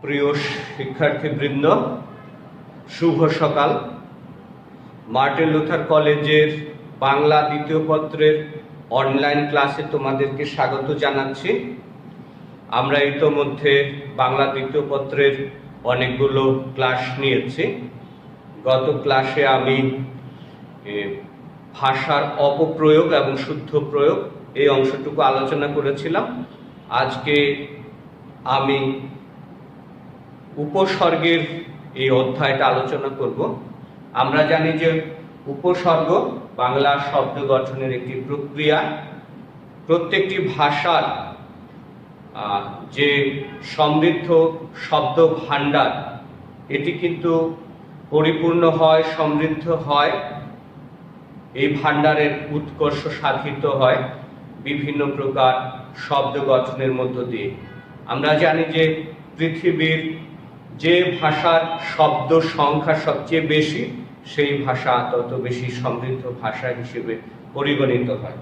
প্রিয় শিক্ষার্থীবৃন্দ, শুভ সকাল। মার্টিন লুথার কলেজের বাংলা দ্বিতীয় পত্রের অনলাইন ক্লাসে তোমাদেরকে স্বাগত জানাচ্ছি। আমরা ইতোমধ্যে বাংলা দ্বিতীয় পত্রের অনেকগুলো ক্লাস নিয়েছি। গত ক্লাসে আমি ভাষার অপপ্রয়োগ এবং শুদ্ধ প্রয়োগ এই অংশটুকু আলোচনা করেছিলাম। আজকে আমি উপসর্গের এই অধ্যায়টা আলোচনা করব। আমরা জানি যে উপসর্গ বাংলা শব্দ গঠনের একটি প্রক্রিয়া। প্রত্যেকটি ভাষার যে সমৃদ্ধ শব্দ ভাণ্ডার, এটি কিন্তু পরিপূর্ণ হয়, সমৃদ্ধ হয়। এই ভাণ্ডারের উৎকর্ষ সাধিত হয় বিভিন্ন প্রকার শব্দ গঠনের মধ্য দিয়ে। আমরা জানি যে পৃথিবীর যে ভাষার শব্দ সংখ্যা সবচেয়ে বেশি, সেই ভাষা তত বেশি সমৃদ্ধ ভাষা হিসেবে পরিগণিত হয়।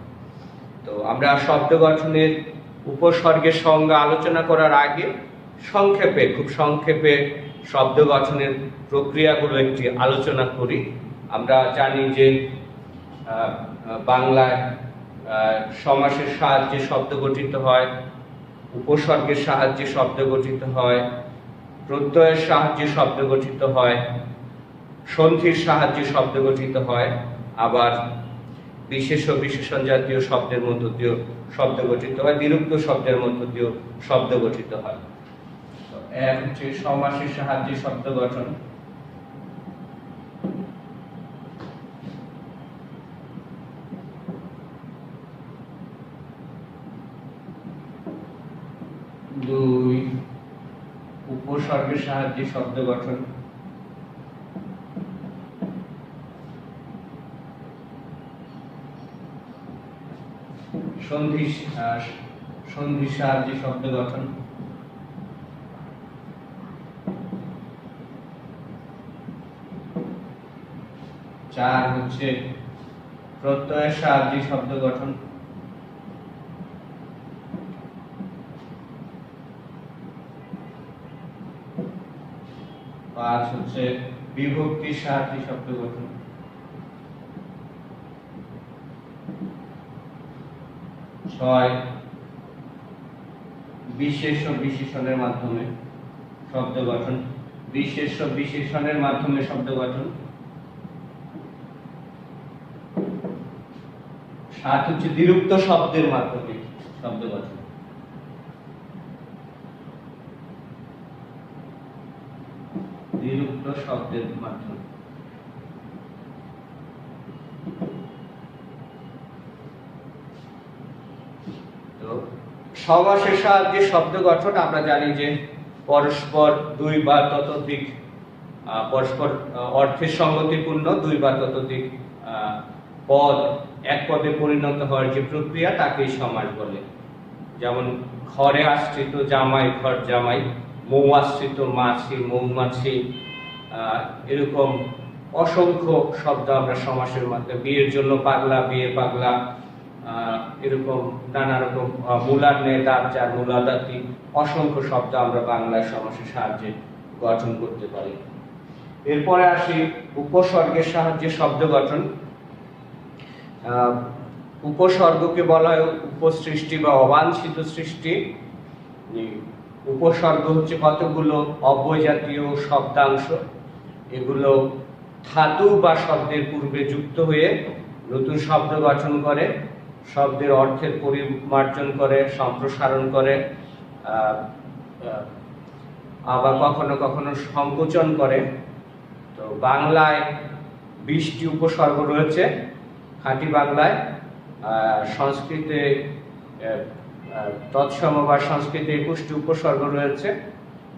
তো আমরা শব্দ গঠনের উপসর্গের সংজ্ঞা আলোচনা করার আগে খুব সংক্ষেপে শব্দ গঠনের প্রক্রিয়াগুলো একটি আলোচনা করি। আমরা জানি যে বাংলায় সমাসের সাহায্যে শব্দ গঠিত হয়, উপসর্গের সাহায্যে শব্দ গঠিত হয়, প্রত্যয়ের সাহায্যে শব্দ গঠিত হয়, সন্ধির সাহায্যে শব্দ গঠিত হয়, আবার বিশেষ ও বিশেষণ জাতীয় শব্দের মধ্য দিয়েও শব্দ গঠিত হয়, নিরুক্ত শব্দের মধ্য দিয়েও শব্দ গঠিত হয়। তো এক হচ্ছে সমাসের সাহায্যে শব্দ গঠন। দুই, উপসর্গের সাহায্যে শব্দ গঠন। সন্ধির সাহায্যে শব্দ গঠন। চার হচ্ছে প্রত্যয়ের সাহায্যে শব্দ গঠন। পাঁচ হচ্ছে বিভক্তির সাহায্যে শব্দ গঠন। ছয়, বিশেষ ও বিশেষণের মাধ্যমে শব্দ গঠন। বিশেষ ও বিশেষণের মাধ্যমে শব্দ গঠন। সাত হচ্ছে নিরুক্ত শব্দের মাধ্যমে শব্দ গঠন। নিরুক্ত শব্দের মাধ্যমে। তো সমাসের সাহায্যে শব্দ গঠন আমরা জানি যে পরস্পর দুই বা ততোধিক পরস্পর অর্থের সঙ্গতিপূর্ণ দুই বা ততোধিক পদ এক পদে পরিণত হওয়ার যে প্রক্রিয়া, তাকেই সমাস বলে। যেমন ঘরে আশ্রিত জামাই, ঘর জামাই, মৌ আশ্রিত মাছি, মৌমাছি, এরকম অসংখ্য শব্দ আমরা সমাসের মাধ্যমে, বিয়ের জন্য পাগলা, বিয়ে পাগলা, এরকম নানা রকম মূলার নে দাঁত যার, মূলাদাতি, অসংখ্য শব্দ আমরা বাংলায় সমাসের সাহায্যে গঠন করতে পারি। এরপরে আসি উপসর্গের সাহায্যে শব্দ গঠন। উপসর্গকে বলা হয় উপসৃষ্টি বা অবাঞ্ছিত সৃষ্টি। উপসর্গ হচ্ছে কতগুলো অব্যয় জাতীয় শব্দাংশ। এগুলো ধাতু বা শব্দের পূর্বে যুক্ত হয়ে নতুন শব্দ গঠন করে, শব্দের অর্থের পরিমার্জন করে, সম্প্রসারণ করে, আবার কখনো কখনো সংকোচন করে। তো বাংলায় 20টি উপসর্গ রয়েছে খাঁটি বাংলায়। সংস্কৃতে তৎসম বা সংস্কৃতে 21টি উপসর্গ রয়েছে।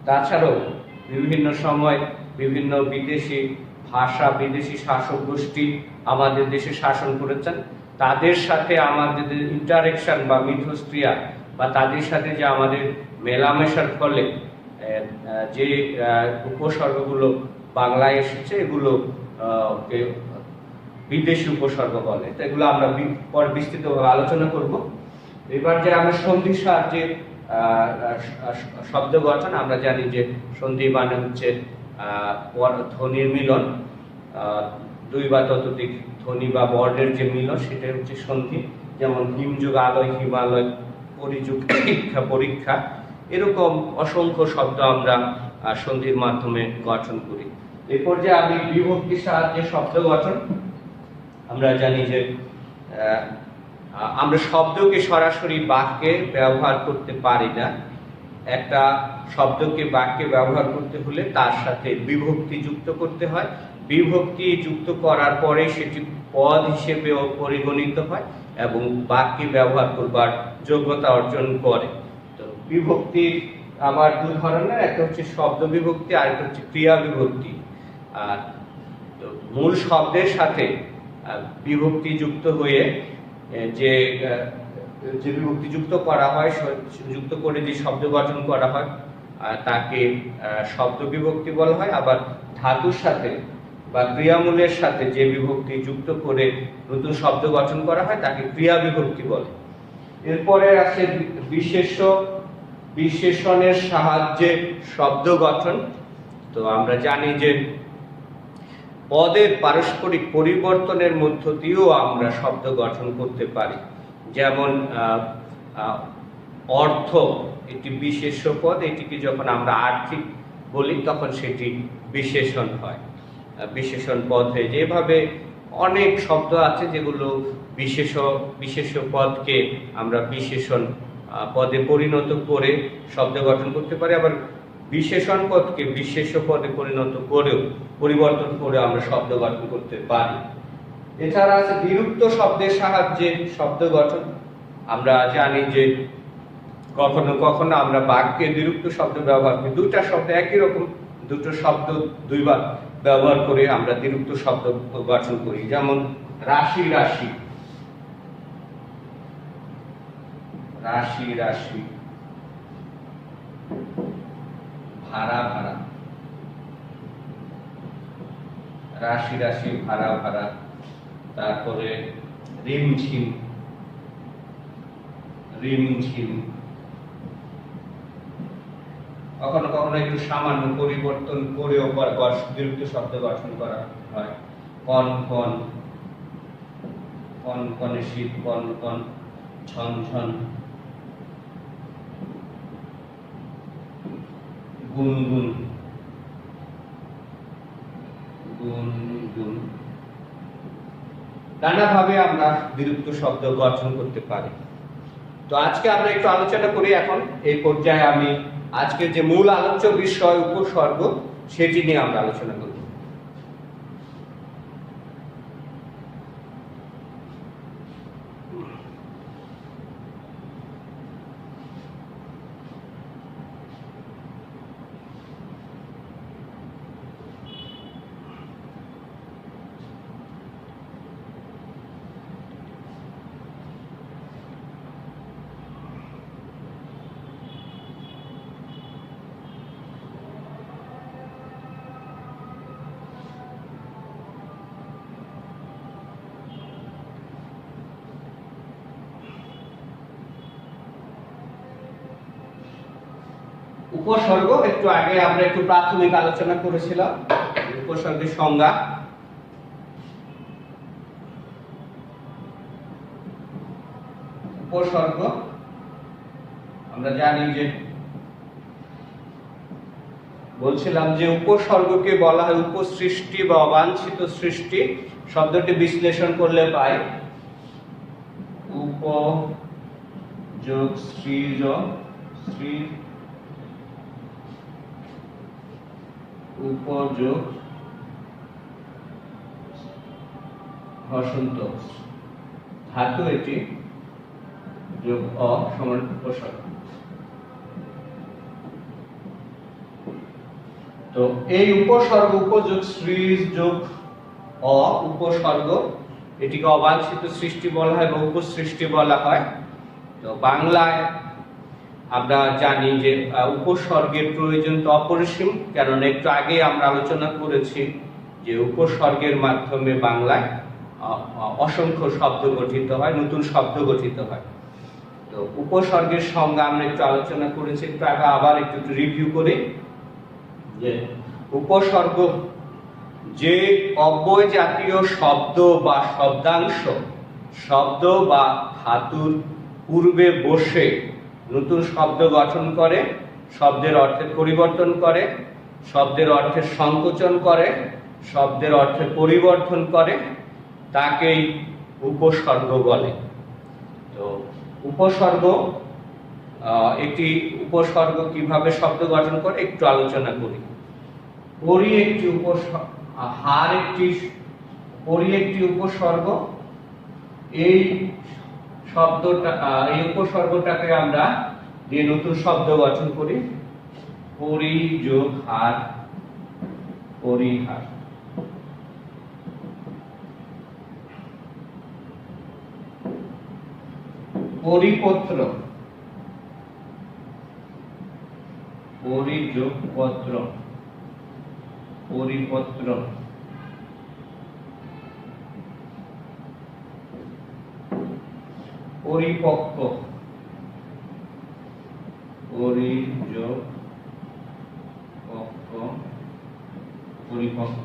তাছাড়াও বিভিন্ন সময় বিভিন্ন বিদেশি ভাষা, বিদেশি শাসক গোষ্ঠী আমাদের দেশে শাসন করেছেন। তাদের সাথে আমাদের ইন্টারেকশন বা মিথস্ক্রিয়া বা তাদের সাথে যে আমাদের মেলামেশার ফলে যে উপসর্গগুলো বাংলায় এসেছে, এগুলো বিদেশি উপসর্গ বলে। তো এগুলো আমরা পরে বিস্তৃতভাবে আলোচনা করব। এবার যে আমরা সন্ধির সাহায্যে শব্দ গঠন। আমরা জানি যে সন্ধি মানে হচ্ছে ধ্বনির মিলন, দুই বা ততোধিক ধ্বনি বা বর্ণের যে মিলন সেটা হচ্ছে সন্ধি। যেমন হিমযুগ আলয়, হিমালয়, পরিযুগ শিক্ষা পরীক্ষা, এরকম অসংখ্য শব্দ আমরা সন্ধির মাধ্যমে গঠন করি। এই পর্যায়ে আমি বিভক্তির সাহায্যে শব্দ গঠন। আমরা জানি যে আমরা শব্দকে সরাসরি বাক্যে ব্যবহার করতে পারি না। একটা শব্দকে বাক্যে ব্যবহার করতে হলে তার সাথে বিভক্তি যুক্ত করতে হয়। বিভক্তি যুক্ত করার পরে সেটি পদ হিসেবেও পরিগণিত হয় এবং বাক্যে ব্যবহার করবার যোগ্যতা অর্জন করে। তো বিভক্তি আবার দুই ধরনের, একটা হচ্ছে শব্দ বিভক্তি আর একটা হচ্ছে ক্রিয়া বিভক্তি। আর মূল শব্দের সাথে বিভক্তি যুক্ত হয়ে যে বিভক্তি যুক্ত করা হয়, যুক্ত করে যে শব্দ গঠন করা হয় তাকে শব্দ বিভক্তি বলা হয়। আবার ধাতুর সাথে বা ক্রিয়ামূলের সাথে যে বিভক্তি যুক্ত করে নতুন শব্দ গঠন করা হয় তাকে ক্রিয়া বিভক্তি বলে। এরপরে আছে বিশেষণের সাহায্যে শব্দ গঠন। তো আমরা জানি যে পদের পারস্পরিক পরিবর্তনের মধ্য দিয়েও আমরা শব্দ গঠন করতে পারি। যেমন অর্থ একটি বিশেষ্য পদ, এটিকে যখন আমরা আর্থিক বলি তখন সেটি বিশেষণ হয়, বিশেষণ পদ হয়ে যায়। এভাবে অনেক শব্দ আছে যেগুলো বিশেষ্য পদকে আমরা বিশেষণ পদে পরিণত করে শব্দ গঠন করতে পারি। আবার বিশেষণ পদকে বিশেষ্য পদে পরিবর্তন করে আমরা শব্দ গঠন করতে পারি। এছাড়া আছে বিরুক্ত শব্দের সাহায্যে শব্দ গঠন। আমরা জানি যে কখনো কখনো আমরা বাক্যে বিরুক্ত শব্দ ব্যবহার করি। দুটা শব্দ একই রকম, দুটো শব্দ দুইবার ব্যবহার করে আমরা বিরুক্ত শব্দ গঠন করি। যেমন রাশি রাশি, রাশি রাশি, ভাড়া ভাড়া, রাশি রাশি, ভাড়া ভাড়া। তারপরে রিমঝিম, রিমঝিম। কখনো কখনো একটু সামান্য পরিবর্তন করেও বিরুক্ত শব্দ গঠন করা হয়। কন কন, কন কনে শীত, কন কন, ঝন ঝন, গুনগুন, গুনগুন। নানাভাবে আমরা বিরুক্ত শব্দ গঠন করতে পারি। তো আজকে আমরা একটু আলোচনা করি। এখন এই পর্যায়ে আমি আজকে যে মূল আলোচ্য বিষয় উপসর্গ সেটি নিয়ে আমরা আলোচনা করব। উপসর্গ একটু আগে আমরা একটু প্রাথমিক আলোচনা করেছিলাম। উপসর্গের সংজ্ঞা। উপসর্গ আমরা জানি যে বলছিলাম যে উপসর্গকে বলা হয় উপসৃষ্টি বা অবাঞ্ছিত সৃষ্টি। শব্দটি বিশ্লেষণ করলে পাই উপ যোগ শ্রী শ্রী, উপযোগ হসন্ত, ধাতু এটি, যোগ অ সমান উপসর্গ। তো এই উপসর্গ উপযোগ শ্রী যোগ অ উপসর্গ, এটিকে অবাঞ্ছিত সৃষ্টি বলা হয় বা উপসৃষ্টি বলা হয়। তো বাংলায় আমরা জানি যে উপসর্গের প্রয়োজন তো অপরিসীম, কেননা একটু আগে আমরা আলোচনা করেছি যে উপসর্গের মাধ্যমে বাংলায় অসংখ্য শব্দ গঠিত হয়, নতুন শব্দ গঠিত হয়। তো তো উপসর্গের সংজ্ঞা আমরা একটু আলোচনা করেছি, একটু আবার একটু রিভিউ করি যে উপসর্গ যে অব্যয় জাতীয় শব্দ বা শব্দাংশ শব্দ বা ধাতুর পূর্বে বসে নতুন শব্দ গঠন করে, শব্দের অর্থের পরিবর্তন করে, শব্দের অর্থের সংকোচন করে, শব্দের অর্থের পরিবর্তন করে, তাকেই উপসর্গ বলে। তো উপসর্গ একটি উপসর্গ কিভাবে শব্দ গঠন করে একটু আলোচনা করি। পরি একটি উপসর্গ। এই শব্দটা এই উপসর্গটাকে আমরা দিয়ে নতুন শব্দ গঠন করি, পরি যোগ হার, পরিহার। পরিপত্র, পরি যোগ পত্র, পরিপত্র। পরিপক্ক, পরি যোগ পক্ক, পরিপক্ক,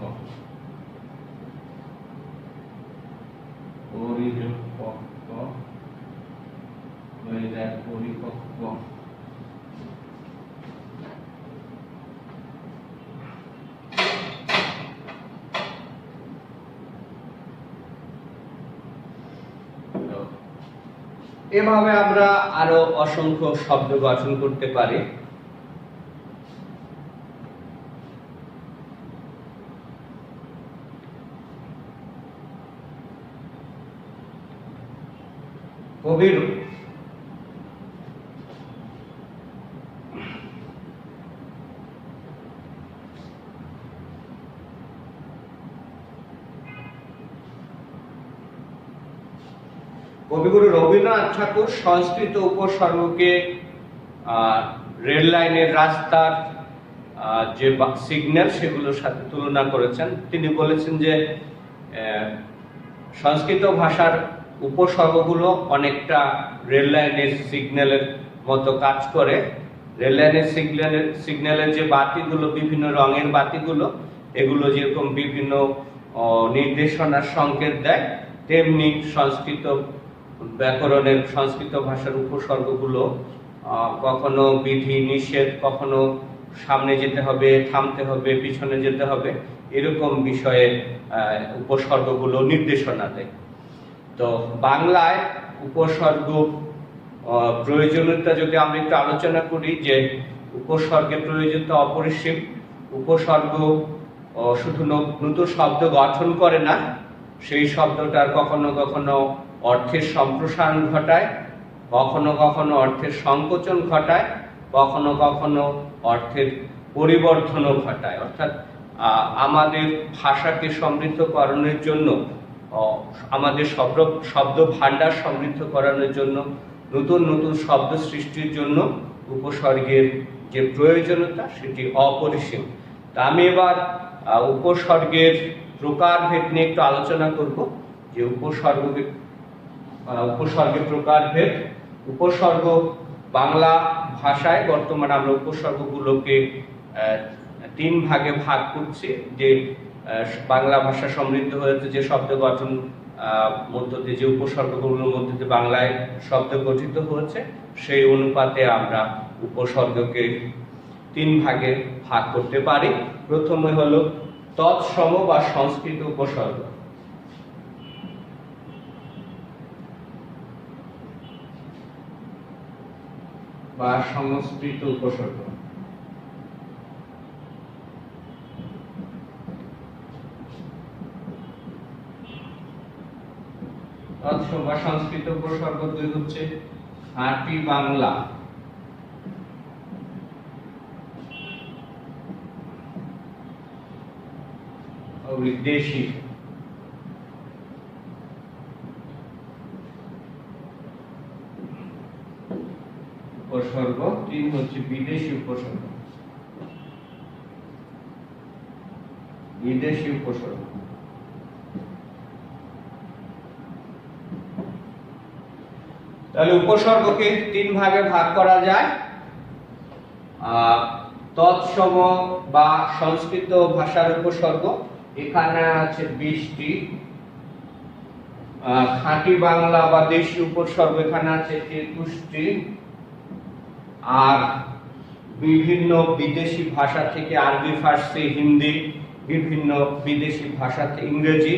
পরি যোগ পক্ক হয়ে যায় পরিপক্ক। এভাবে আমরা আরো অসংখ্য শব্দ গঠন করতে পারি। কবির কবিগুরু রবীন্দ্রনাথ ঠাকুর সংস্কৃত উপসর্গকে রেল লাইনের রাস্তার যে সিগন্যাল সেগুলোর সাথে তুলনা করেছেন। তিনি বলেছেন যে সংস্কৃত ভাষার উপসর্গগুলো অনেকটা রেল লাইনের সিগন্যালের মতো কাজ করে। রেল লাইনের সিগন্যালের যে বাতিগুলো, বিভিন্ন রঙের বাতিগুলো, এগুলো যেরকম বিভিন্ন নির্দেশনার সংকেত দেয়, তেমনি সংস্কৃত ব্যাকরণের, সংস্কৃত ভাষার উপসর্গগুলো কখনো বিধি নিষেধ, কখনো সামনে যেতে হবে, থামতে হবে, পিছনে যেতে হবে, এরকম বিষয়ে উপসর্গগুলো নির্দেশনা দেয়। তো বাংলায় উপসর্গ প্রয়োজনীয়তা যদি আমরা একটু আলোচনা করি, যে উপসর্গের প্রয়োজনীয়তা অপরিসীম। উপসর্গ শুধু নতুন শব্দ গঠন করে না, সেই শব্দটার কখনো কখনো অর্থের সম্প্রসারণ ঘটায়, কখনো কখনো অর্থের সংকোচন ঘটায়, কখনো কখনো অর্থের পরিবর্তনও ঘটায়। অর্থাৎ আমাদের ভাষাকে সমৃদ্ধকরণের জন্য, আমাদের শব্দ ভাণ্ডার সমৃদ্ধ করানোর জন্য, নতুন নতুন শব্দ সৃষ্টির জন্য উপসর্গের যে প্রয়োজনীয়তা সেটি অপরিসীম। তা আমি এবার উপসর্গের প্রকারভেদ নিয়ে একটু আলোচনা করব, যে উপসর্গের প্রকারভেদ। উপসর্গ বাংলা ভাষায় বর্তমানে আমরা উপসর্গগুলোকে তিন ভাগে ভাগ করছি। যে বাংলা ভাষা সমৃদ্ধ হয়েছে, যে শব্দ গঠন মধ্য দিয়ে, যে উপসর্গগুলোর মধ্যে দিয়ে বাংলায় শব্দ গঠিত হয়েছে, সেই অনুপাতে আমরা উপসর্গকে তিন ভাগে ভাগ করতে পারি। প্রথমে হলো তৎসম বা সংস্কৃত উপসর্গ। বা সংস্কৃত উপসর্গ। তৎসম বা সংস্কৃত উপসর্গ দুই হচ্ছে খাঁটি বাংলা, বিদেশি। উপসর্গ তিন হচ্ছে বিদেশি উপসর্গ। বিদেশি উপসর্গ তাহলে উপসর্গকে তিন ভাগে ভাগ করা যায়। তৎসম বা সংস্কৃত ভাষার উপসর্গ এখানে আছে 20টি। খাঁটি বাংলা বা দেশি উপসর্গ এখানে আছে 21টি। আর বিভিন্ন বিদেশি ভাষা থেকে আরবি, ফার্সি, হিন্দি, বিভিন্ন বিদেশি ভাষা থেকে ইংরেজি,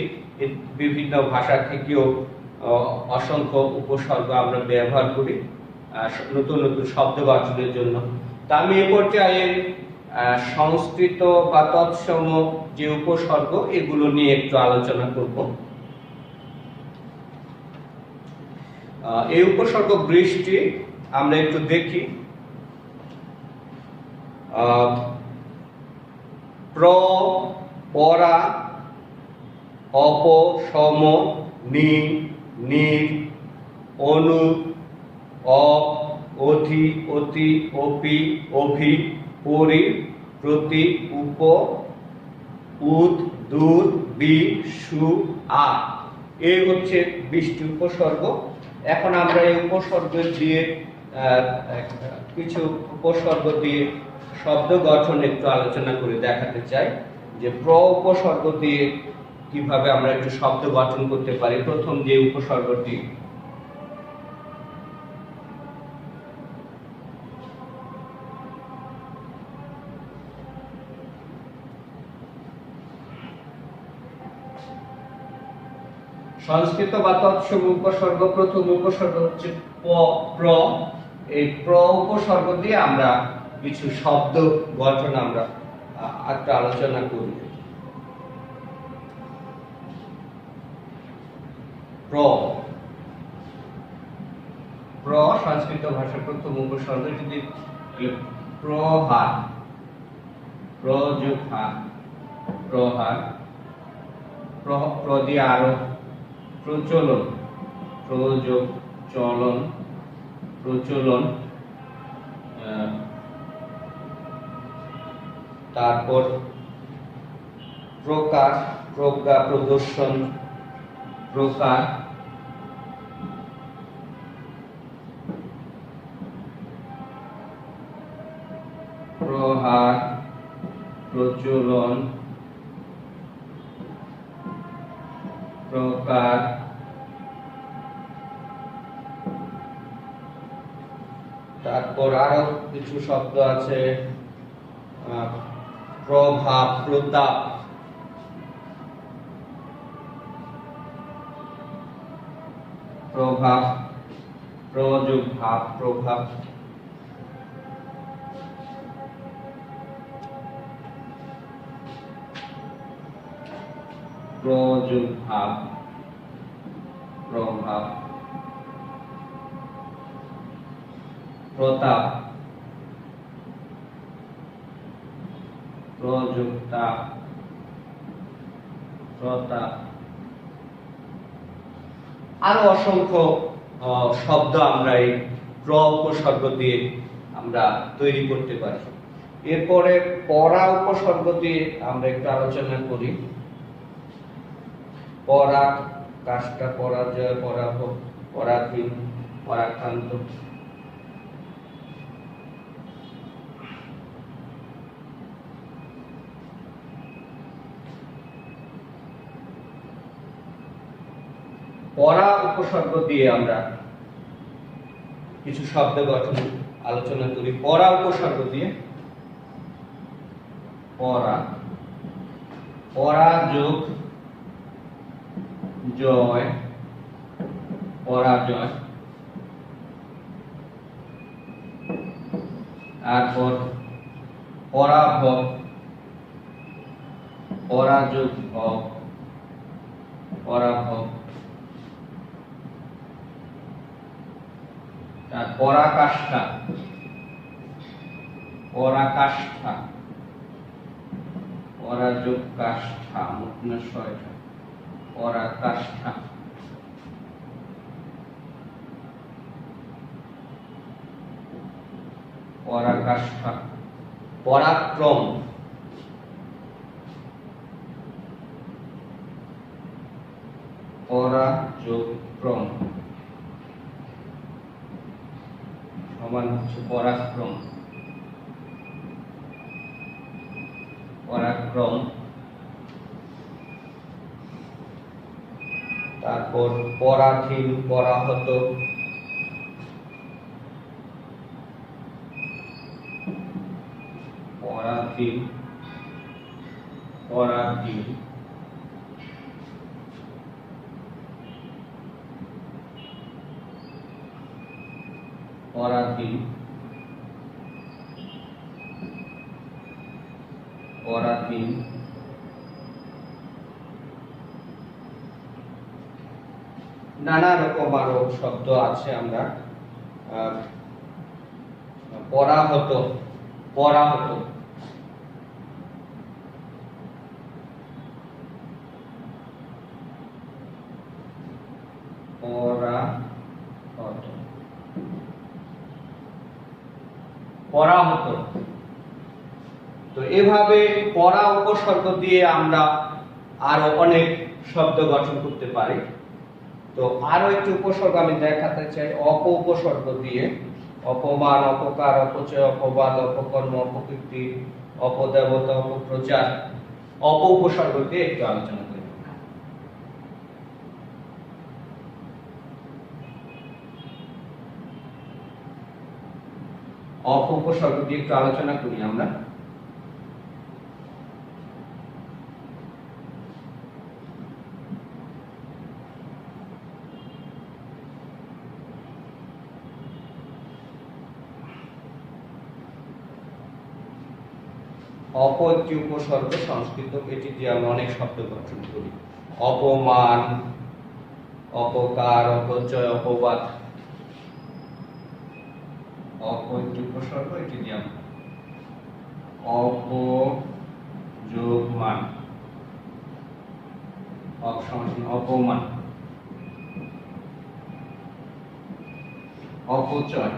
বিভিন্ন ভাষা থেকেও অসংখ্য উপসর্গ আমরা ব্যবহার করি নতুন নতুন শব্দ গঠনের জন্য। তা আমি এ পর্যায়ে সংস্কৃত বা তৎসম যে উপসর্গ এগুলো নিয়ে একটু আলোচনা করব। এই উপসর্গ বৃষ্টি আমরা একটু দেখি। প্র, পরা, অপ, সম, নি, নির, অনু, অপ, অধি, অতি, অপি, অভি, পরি, প্রতি, উপ, উদ, দূর, বি, সু, আ। এই হচ্ছে 20টি উপসর্গ। এখন আমরা এই উপসর্গ দিয়ে কিছু উপসর্গ দিয়ে শব্দ গঠন একটু আলোচনা করে দেখাতে চাই যে প্র উপসর্গ দিয়ে কিভাবে আমরা একটু শব্দ গঠন করতে পারি। প্রথম যে উপসর্গটি সংস্কৃত বা তৎসম উপসর্গ, প্রথম উপসর্গ হচ্ছে প্র। এই প্র উপসর্গ দিয়ে আমরা কিছু শব্দ গঠন আমরা একটা আলোচনা করি। প্র, প্র সংস্কৃত ভাষার প্রথম উপসর্গ। যদি প্রহার, প্রযোগহার, প্রহার, প্র দিয়ে আরো প্রচলন, প্রযোগ, চলন, প্রচলন, তারপর প্রকার, প্রজ্ঞা, প্রদর্শন, প্রকার, প্রহার, প্রচলন, প্রকার, তারপর আরো কিছু শব্দ আছে প্রভাব, প্রতাপ, প্রভাব, প্রযোগ ভাব, প্রভাব, প্রযোগ ভাব, প্রভাব, প্রতাপ, প্রযোক্তা, প্রতাপ। আরো অসংখ্য শব্দ আমরা এই প্র উপসর্গ দিয়ে আমরা তৈরি করতে পারি। এরপরে পরা উপসর্গ দিয়ে আমরা একটু আলোচনা করি। পরা, কাষ্টা, পরাজয়, পরাভব, পরাধীন, পরাক্রান্ত। পরা উপসর্গ দিয়ে আমরা কিছু শব্দ গঠন আলোচনা করি। পরা উপসর্গ দিয়ে পরা, পরাযোগ, জয়, পরাজয়, তারপর পরাভব, পরাযোগ ভব, পরাভব, তার পরাকাষ্ঠা, পরাকাষ্ঠা, পরাযোগ কাষ্ঠা, মুখনশয়টা, পরাকাষ্ঠা, পরাকাষ্ঠা, পরাক্রম, পরাযোগ ক্রম, সমান হচ্ছে পরাক্রম, পরাক্রম। তারপর পরাধীন, পরাহত, পরাধীন, পরাধীন, পরাধীন, পরাধীন, নানা রকম আরো শব্দ আছে। আমরা পরাহত, পরাহত, পরাহত, পরাহত। তো এভাবে পরা উপসর্গ দিয়ে আমরা আরো অনেক শব্দ গঠন করতে পারি। তো আরো একটি উপসর্গ আমি দেখাতে চাই অপ উপসর্গ দিয়ে। অপমান, অপকার, অপচয়, অপবাদ, অপকর্ম, অপকীর্তি, অপদেবতা, অপপ্রচার, অপ উপসর্গ দিয়ে একটু আলোচনা করি। অপ উপসর্গ দিয়ে একটু আলোচনা করি আমরা। অপ একটি উপসর্গ সংস্কৃত, এটি দিয়ে আমরা অনেক শব্দ গঠন করি। অপমান, অপকার, অপচয়, অপবাদ, অপ একটি উপসর্গ, এটি দিয়ে আমরা অপ যোগ মান, অপমান, অপচয়,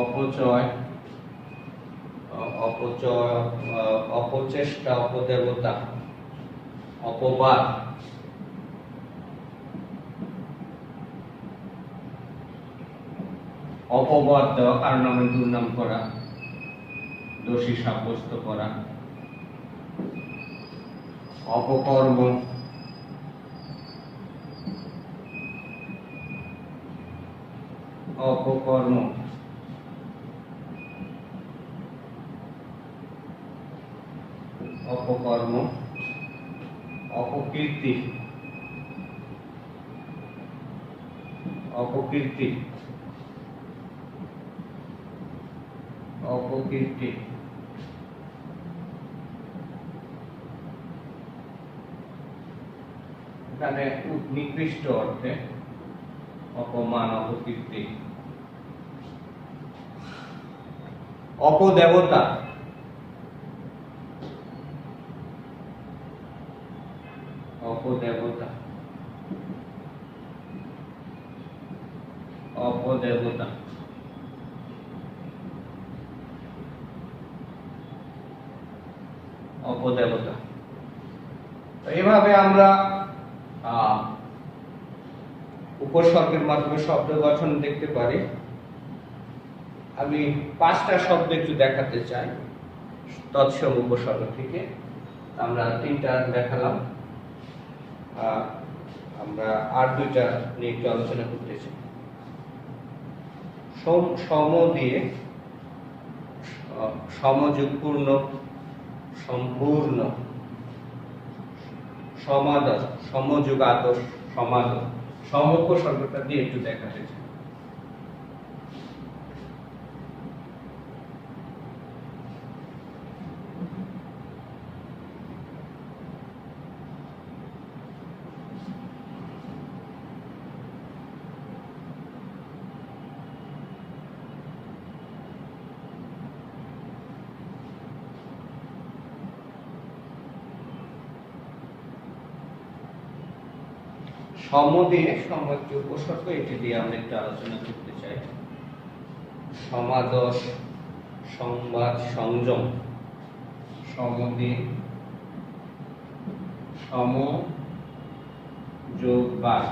অপচয়, অপচয়, অপচেষ্টা, অপদেবতা, অপবাদ, অপবাদ দেওয়া, কারো নামে দুর্নাম করা, দোষী সাব্যস্ত করা, অপকর্ম, অপকর্ম, অপকর্ম, অপকীর্তি, অপকীর্তি, অপকীর্তি, এখানে নিকৃষ্ট অর্থে অপমান, অপকীর্তি। অপদেবতা, অপদেবতা, অপদেবতা, অপদেবতা। এভাবে আমরা উপসর্গের মাধ্যমে শব্দ গঠন দেখতে পারি। আমি 5টা শব্দ একটু দেখাতে চাই তৎসম উপসর্গ থেকে। আমরা 3টা দেখালাম, আমরা আর 2টা নিয়ে একটু আলোচনা করতে চাই। সম দিয়ে সমযোগপূর্ণ, সম্পূর্ণ, সমাদর, সমযোগাদর, সমাদর, সম উপসর্গটা দিয়ে একটু দেখাতে চাই। সম দিয়ে সম একটি উপসর্গ, এটি দিয়ে আমরা একটু আলোচনা করতে চাই। সমাদর, সংবাদ, সংযম, সম দিয়ে সম যোগ বাদ,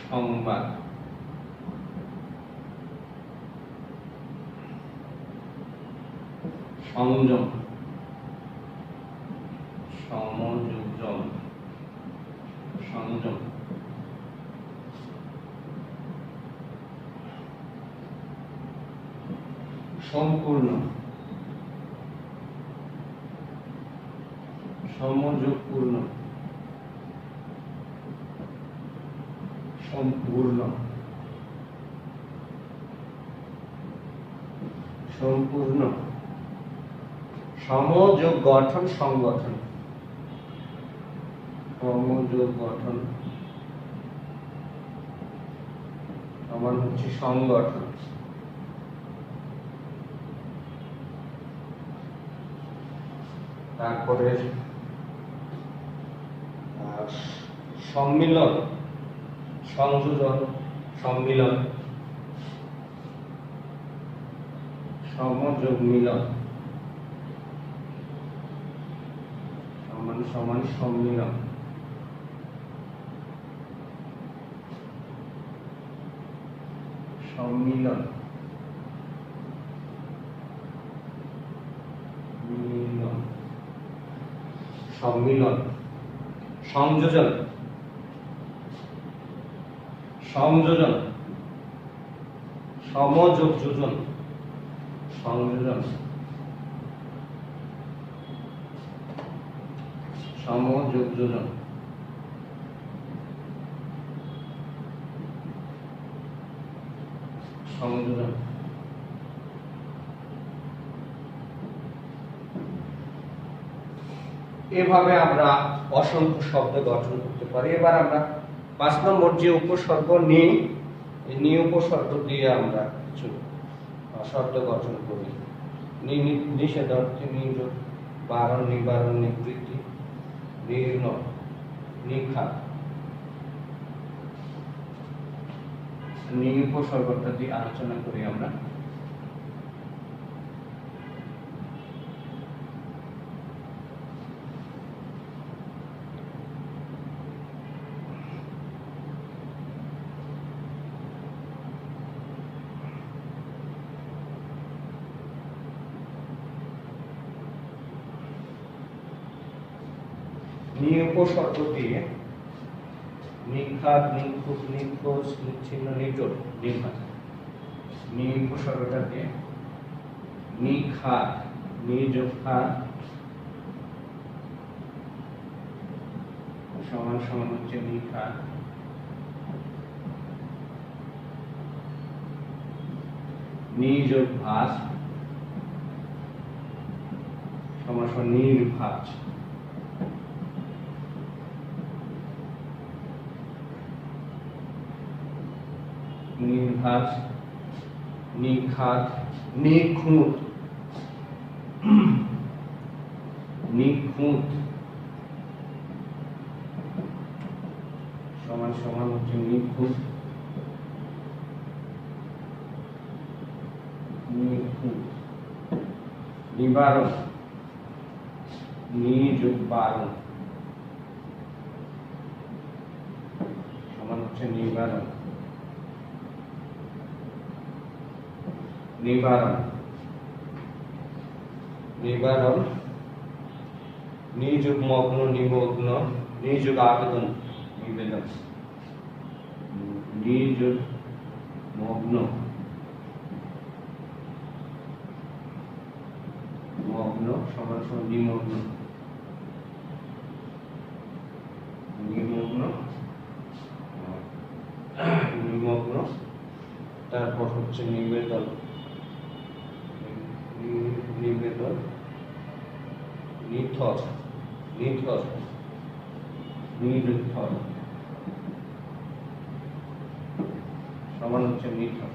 সংবাদ। সংযম, সমযোজন, সংযম। সম্পূর্ণ, সমযোগপূর্ণ, সম্পূর্ণ, সম্পূর্ণ। সমযোগ গঠন সংগঠন, সমযোগ গঠন সমান হচ্ছে সংগঠন। তারপরে সম্মিলন, সংযোজন, সম্মিলন, সমযোগ মিলন সমান সমান সম্মিলন। সম্মিলন, মিলন, সম্মিলন। সংযোজন, সংযোজন, সমযোগ যোজন, সংযোজন, সমযোগ যোজন। সংযোজন। এভাবে আমরা অসংখ্য শব্দ গঠন করতে পারি। এবার আমরা 5 নম্বর যে উপসর্গ নিই, এই নি উপসর্গ দিয়ে আমরা কিছু শব্দ গঠন করি। নিষেধার্থে, নিযোগ, বারণ, নিবারণ, নিবৃত্তি, নির্ণয়, নিখাত। নি উপসর্গটা দিয়ে আলোচনা করি আমরা। নি উপসর্গ দিয়ে নিখাত, নিখুঁত, নিখোঁজ, নিচ্ছিন্ন, নিটোল, নিখাত। নি উপসর্গটা দিয়ে নিখাত, নিযোগ খাত সমান সমান হচ্ছে নিখাত। নিযোগ ভাস সমান সমান নির্ভাস। নির্ভাস, নিখাত, নিখুঁত, নিখুঁত সমান সমান হচ্ছে নিখুঁত, নিখুঁত। নিবারণ, নিযোগ বারণ সমান হচ্ছে নিবারণ। নিবারণ, নিবারণ। নিযোগ মগ্ন, নিমগ্ন, নিযোগ আবেদন, নিবেদন, নিযোগ মগ্ন, মগ্ন সমান সমান নিমগ্ন, নিমগ্ন, নিমগ্ন। তারপর হচ্ছে নিবেদন, নিবেদন, নিথর, নিথর, নিরুদ্ধর সমান হচ্ছে নিথর।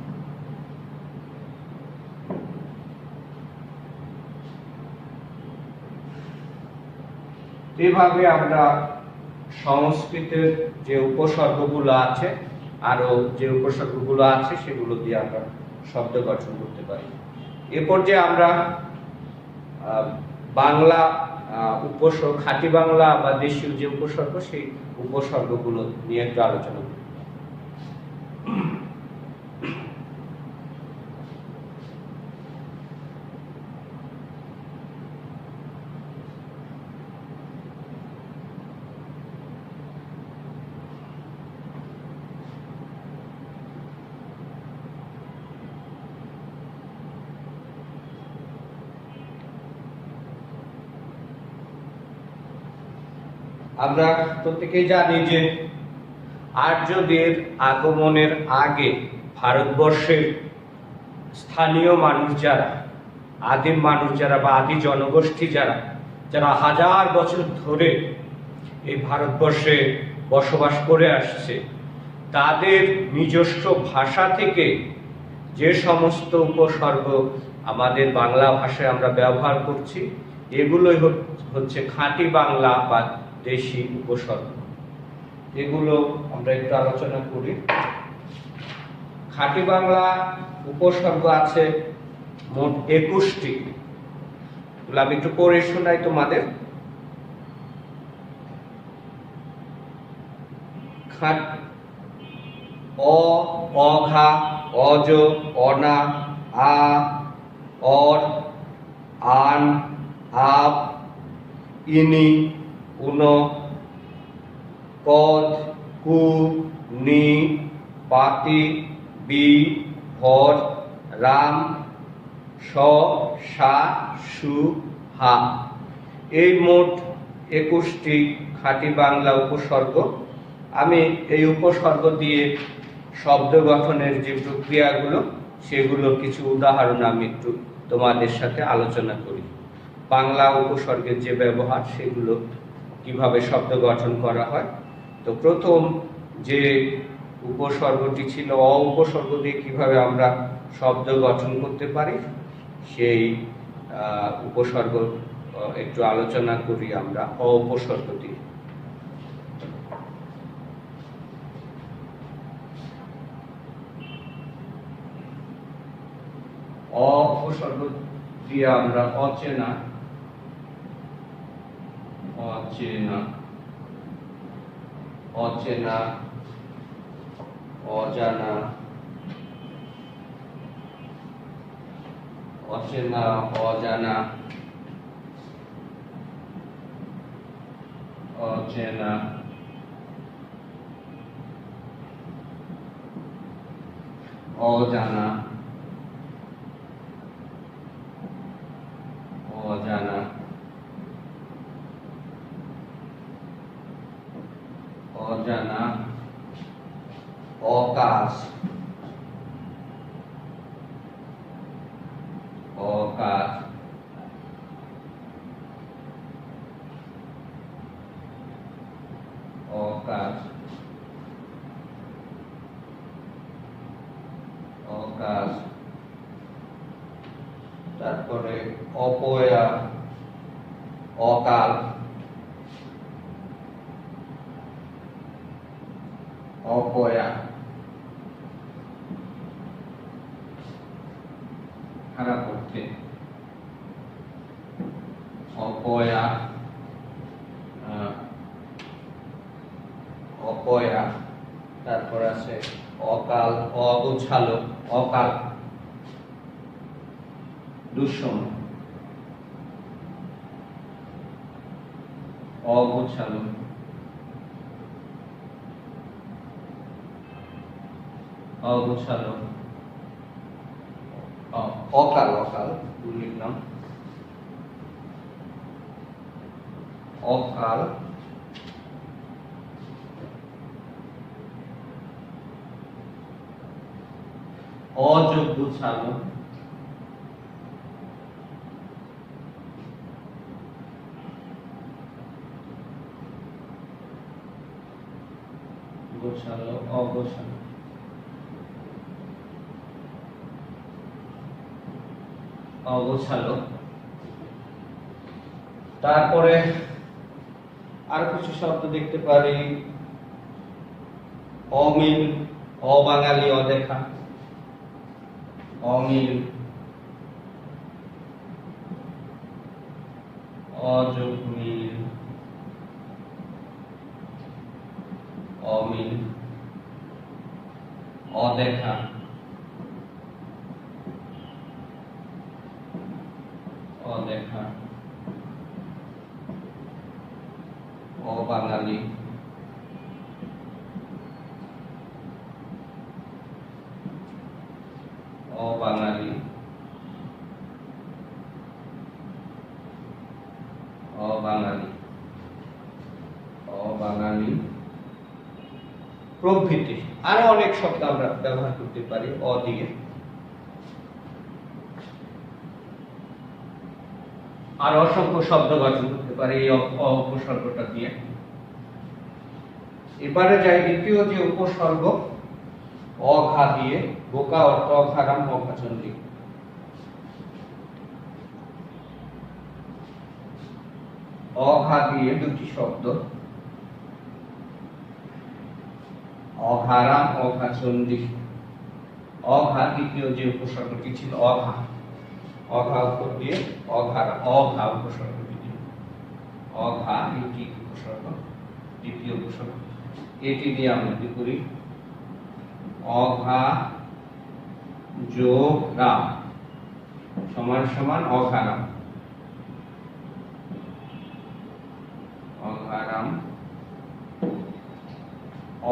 এভাবে আমরা সংস্কৃতের যে উপসর্গগুলো আছে, আরো যে উপসর্গগুলো আছে সেগুলো দিয়ে আমরা শব্দ গঠন করতে পারি। এ পর্যায়ে আমরা বাংলা উপসর্গ, খাঁটি বাংলা বা দেশীয় যে উপসর্গ, সেই উপসর্গগুলো নিয়ে একটু আলোচনা করি। আমরা প্রত্যেকেই জানি যে আর্যদের আগমনের আগে ভারতবর্ষের স্থানীয় মানুষ যারা, আদিম মানুষ যারা বা আদি জনগোষ্ঠী যারা, যারা হাজার বছর ধরে এই ভারতবর্ষে বসবাস করে আসছে, তাদের নিজস্ব ভাষা থেকে যে সমস্ত উপসর্গ আমাদের বাংলা ভাষায় আমরা ব্যবহার করছি, এগুলোই হচ্ছে খাঁটি বাংলা বা দেশি উপসর্গ। এগুলো আমরা একটু আলোচনা করি। খাঁটি বাংলা উপসর্গ আছে মোট 21টি। আমি একটু পড়ে শোনাই তোমাদের। অঘা, অজ, অনা, আ, অর, আন, আপ, ইনি, উন, পদ, কু, নি, পাতি, বি, ভর, রাম, স, সা, সু, হা। এই মোট 21টি খাঁটি বাংলা উপসর্গ। আমি এই উপসর্গ দিয়ে শব্দ গঠনের যে প্রক্রিয়াগুলো, সেগুলো কিছু উদাহরণ আমি একটু তোমাদের সাথে আলোচনা করি। বাংলা উপসর্গের যে ব্যবহার, সেগুলো কিভাবে শব্দ গঠন করা হয়। তো প্রথম যে উপসর্গটি ছিল অ উপসর্গ দিয়ে কিভাবে আমরা শব্দ গঠন করতে পারি, সেই উপসর্গ একটু আলোচনা করি আমরা অ উপসর্গ দিয়ে। অ উপসর্গ দিয়ে আমরা অচেনা, অচেনা, অচেনা, অজানা, অচেনা, অজানা, অচেনা, অজানা, অজানা, অজানা, অকাশ, অকাশ, অকাশ, অকাশ, তারপরে অপয়া, অকাল, অপয়া, খারাপ অর্থে, অপয়া, অপয়া। তারপর আছে অকাল, অগোছালো, অকাল, দুঃসময়, অগোছালো, অগোছালো, অকাল, অকাল লিখলাম, অকাল, অযোগ্যছালো, গোছালো, অগোছালো, অগোছালো। তারপরে আর কিছু শব্দ দেখতে পারি, অমিল, অবাঙালি, অদেখা, অমিল, অযোগ মিল, অমিল, অদেখা, অদেখা, অবাঙালি, অবাঙালি, অবাঙালি, অবাঙালি প্রভৃতি। আরো অনেক শব্দ আমরা ব্যবহার করতে পারি অ দিয়ে। আর অসংখ্য শব্দ গঠন করতে পারি এই উপসর্গটা দিয়ে। এবারে যাই দ্বিতীয় যে উপসর্গ অঘা দিয়ে, বোকা অর্থ অঘারাম, অঘাচণ্ডী। অঘা দিয়ে দুটি শব্দ, অঘারাম, অঘাচণ্ডী। অঘা দ্বিতীয় যে উপসর্গটি ছিল অঘা, অঘা উপর দিয়ে অঘারাম, অঘা উপসর্গ দ্বিতীয়, অঘা এটি উপসর্গ দ্বিতীয় উপসর্গ। এটি দিয়ে আমরা কি করি? অঘা যোগ রাম সমান সমান অঘারাম, অঘারাম,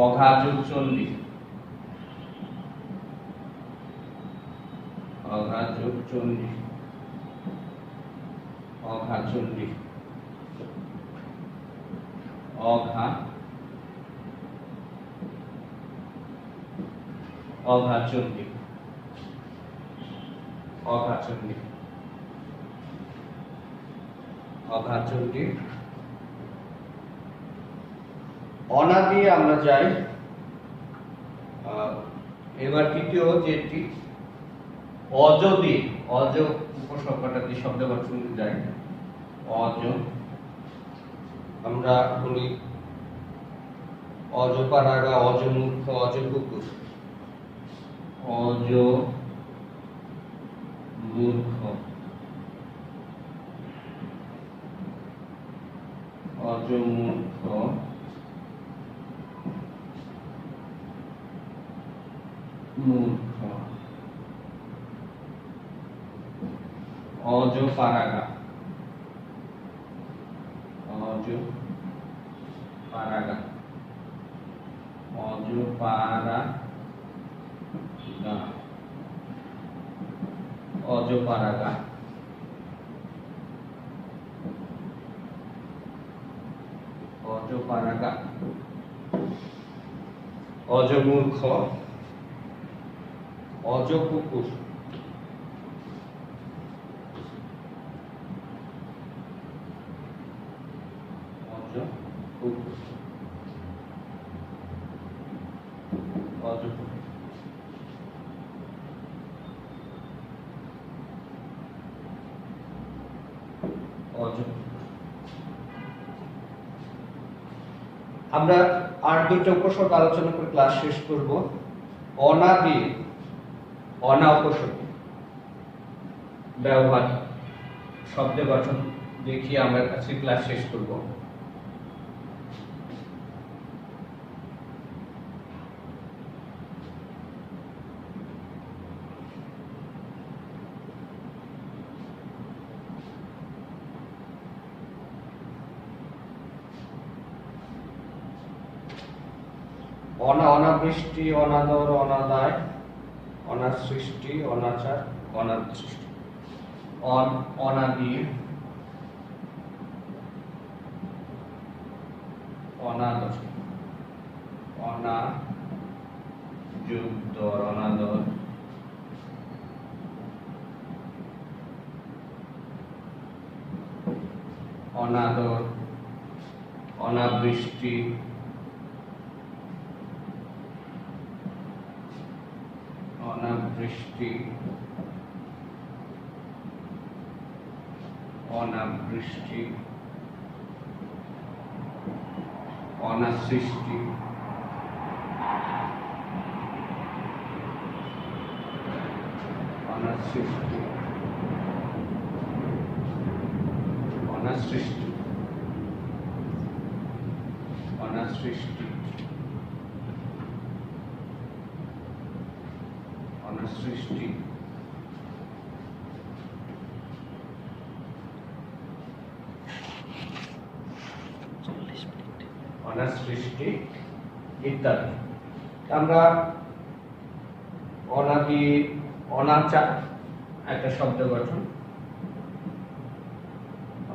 অঘা যোগ চণ্ডী, অঘা যোগ চণ্ডী, অঘা চণ্ডী, অঘা, অঘা চণ্ডী, অঘা চণ্ডী, অঘা চণ্ডী। অনা দিয়ে আমরা যাই। এবার তৃতীয় যেটি অজ দিয়ে, অজ উপসর্গটা দিয়ে শব্দ গঠন যায়। অজ আমরা বলি অজপাড়াগা, অজমূর্খ, অজকুকুর। অজ মূর্খ, অজমূর্খ, মূর্খ, অজপাড়াগা, অজপাড়াগা, অজপাড়াগা, অজপাড়াগা, অজপাড়াগা, অজমূর্খ, অজকুকুর, অজকুকুর, অজকুকুর। আমরা আর দুটো উপসর্গ আলোচনা করে ক্লাস শেষ করব। অনা দিয়ে, অনা উপসর্গ ব্যবহার, শব্দ গঠন দেখিয়ে আমরা আজকে ক্লাস শেষ করব। অনা, অনাবৃষ্টি, অনাদর, অনাদায়, অনাসৃষ্টি, অনাচার, অনাদৃষ্টি। অনা দিয়ে অনাদর, অনা যোগ দর, অনাদর, অনাদর, অনাবৃষ্টি, অনাবৃষ্টি, অনাবৃষ্টি, অনাসৃষ্টি, অনাসৃষ্টি, অনাসৃষ্টি, অনাসৃষ্টি, অনাসৃষ্টি, অনাসৃষ্টি ইত্যাদি। আমরা অনাদি, অনাচার একটা শব্দ গঠন,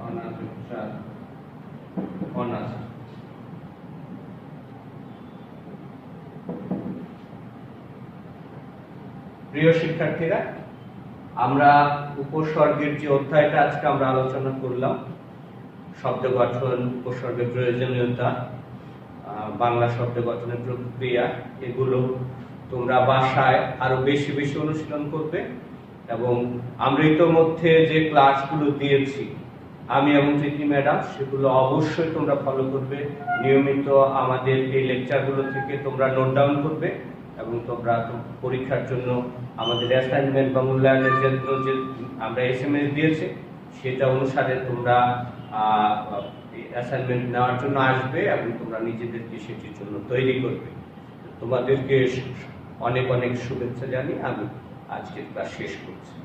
অনাচার, অনাচার। প্রিয় শিক্ষার্থীরা, আমরা উপসর্গের যে অধ্যায়টা আজকে আমরা আলোচনা করলাম, শব্দ গঠন, উপসর্গের প্রয়োজনীয়তা, বাংলা শব্দ গঠনের প্রক্রিয়া, এগুলো তোমরা বাসায় আরো বেশি বেশি অনুশীলন করবে। এবং আমরা ইতোমধ্যে যে ক্লাসগুলো দিয়েছি আমি এবং প্রীতি ম্যাডাম, সেগুলো অবশ্যই তোমরা ফলো করবে। নিয়মিত আমাদের এই লেকচারগুলো থেকে তোমরা নোট ডাউন করবে এবং তোমরা পরীক্ষার জন্য আমাদের অ্যাসাইনমেন্ট বা মূল্যায়নের জন্য যে আমরা এসএমএস দিয়েছি সেটা অনুসারে তোমরা অ্যাসাইনমেন্ট নেওয়ার জন্য আসবে এবং তোমরা নিজেদেরকে সেটির জন্য তৈরি করবে। তোমাদেরকে অনেক অনেক শুভেচ্ছা জানিয়ে আমি আজকের ক্লাস শেষ করছি।